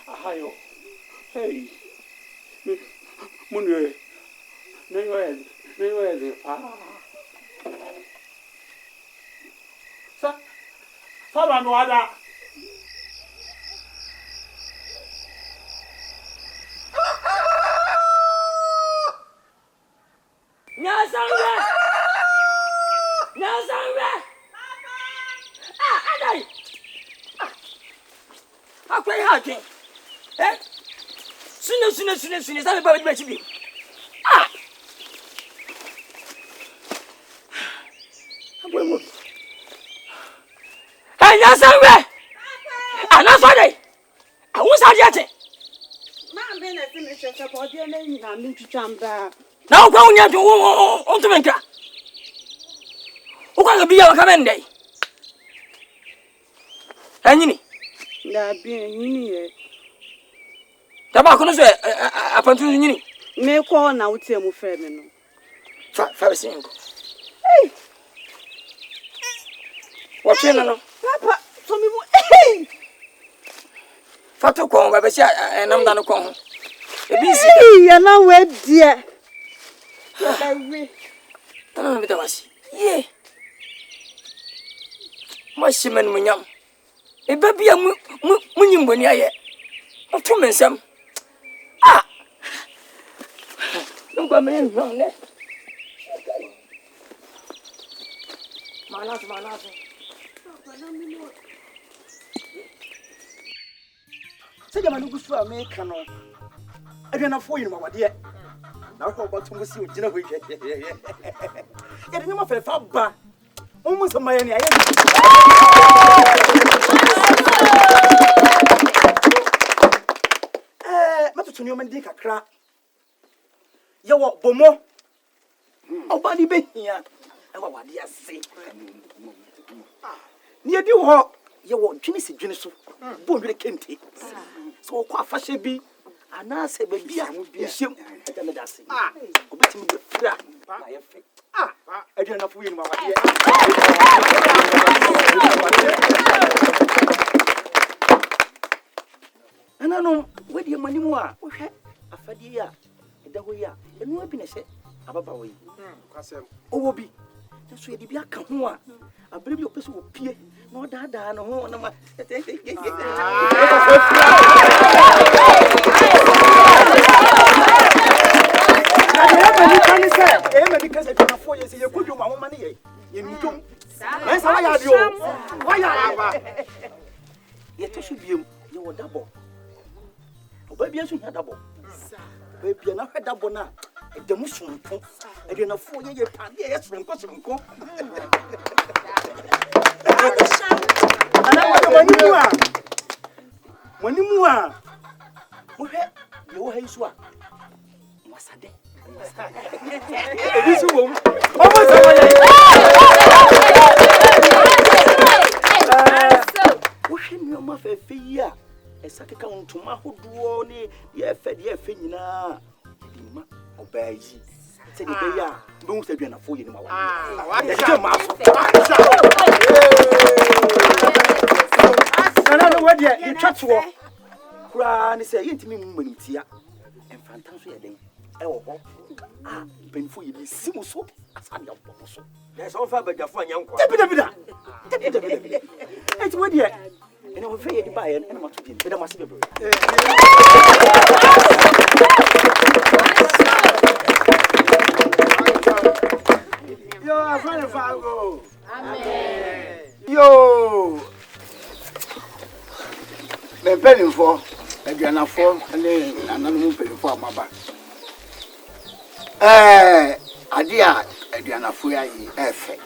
Ahayo. Hey. Munio. Neyo. Saba no ada. Nyasangwe. Adai. Akwai hakin. Sune sabe ba bi chibi. Akwai mo. Nyasangwe. Ana so dai. Awusa di ate. Ma be na se me hwese ko de na nyina me twitwamba. Na kwa unya to on to menka. Ukwa ga biya ka men dai. Anyini. Da bi anyini ye. Taba ko no so apantu nyini. Me ko na wutie mu frɛ me no. Fa singo. Hey. What you know? Papa, so me mu. Hey. Fatu ko ba be sia enam da no ko ho. Ebi si. Ya na we die. Baby. Tana na bitawasi. Ye. Mashimen munyam. Eba bia munyimboni aye. Otu mensam. Ah. Ngwa me no ne. Manas. Say the man who goes to America no. I don't know for you, my dear. Now how about to see you? Yeah, the name of a fabba. Almost a man. To new man dick a crack. You walk Bomo. Oh, Bunny be here. And what do you say? Near you walk. You walk Genesis Genesis. Boom, you can't take. So, quite fashion be. And I say, baby, I would be ashamed. I tell me that. Go back to me. I don't know if we and I know where your money more. Okay, a fadia, a dawoya, and no happiness about away. Oh, be that's where the beer come more. I believe your person will peer, no dada, no more. Because I can't afford you, you could do my money. You don't. That's why I do. Why you should be your double. Baby, I should have double. Baby, I have double now. The Muslim, I didn't afford you. Yes, from Cosmo. When you are, you are his one. What's a day? This woman, your mother, fear. A second count to my who do only, ye fed ye finina. Obey ye. Say the bear, don't say you're not for you. I don't know what you touch war. Cry, say, intimate when it's here. And fantasy. Ah, painful you see so. There's all five but for young. It's what yet. And I will pay you buy an animal to him, but I must be. You're a friend of Fargo. Yo, the penny for a granna form and then another penny for my back. Adia, Adriana Fuya, effect.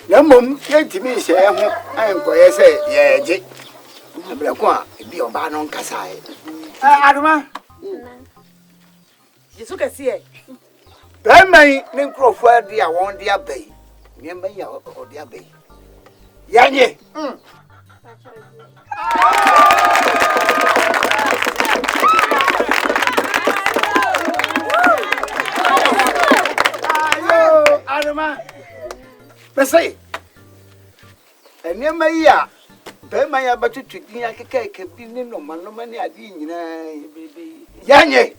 No mum, came to me, say, I am going to say, yeah, Black, be on Kwadwo Nkansah. Adama, you took a see. Then my name Crawford, dear, one dear bay. Remember your dear bay. Yanny. Adama, let's say, and near my year, Ben my about to treat me like a cake, no money, I didn't, Yanny.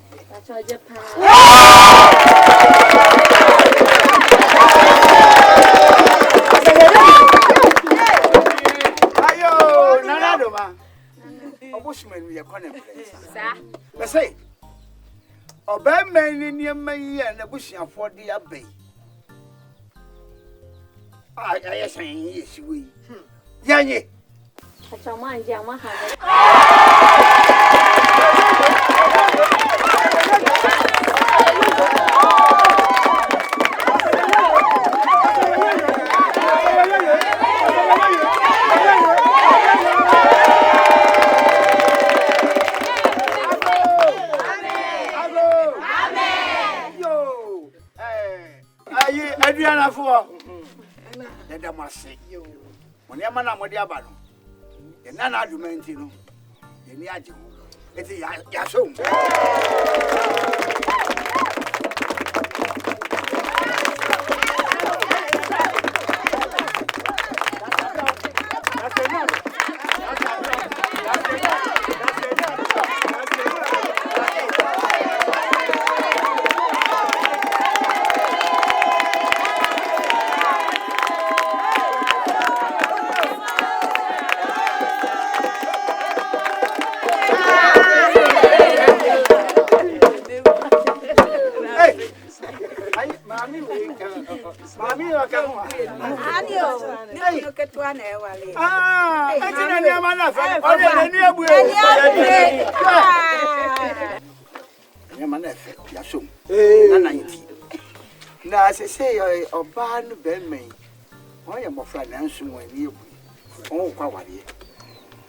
Ayo, Nanadoma, a bushman, we are conning. Let's say, a bad man in your may and a bush for the abbey. I say, yes, we. Yanny. That's a man, Yamaha. Adriana for let them say you. When your man am with the abano, the nana argumentino, the Niajo, it's a Yasum. Now, as I say, a barn bell me, I am of friend answering when you oh, Kawadi.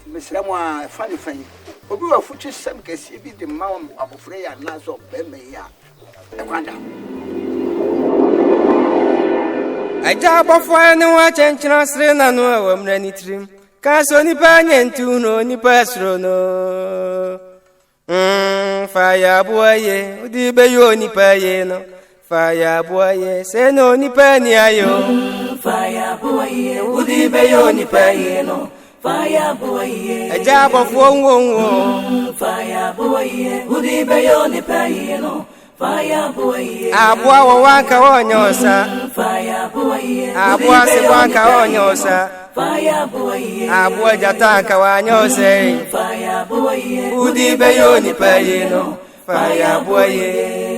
Miss Lamwa, funny thing. But we were future some case, be the mount of Freya and Nazo Bemea. I wonder. Agya Bofoɔ ne wa chenchena sre na no a wam na nitrim ka so nipa nyentu no nipa sro no fa ya boye udi be yo nipa ye no fa ya boye se no nipa ni ayo fa ya boye udi be yo nipa ye no fa ya boye Agya Bofoɔ nwo fa ya boye udi be yo nipa ye no Fire boy, Abua wanka onyosa. Fire boy, Abua se wanka onyosa. Fire boy, Abua jatanka wanyose. Fire boy, udi beyo ni payino. Fire boy.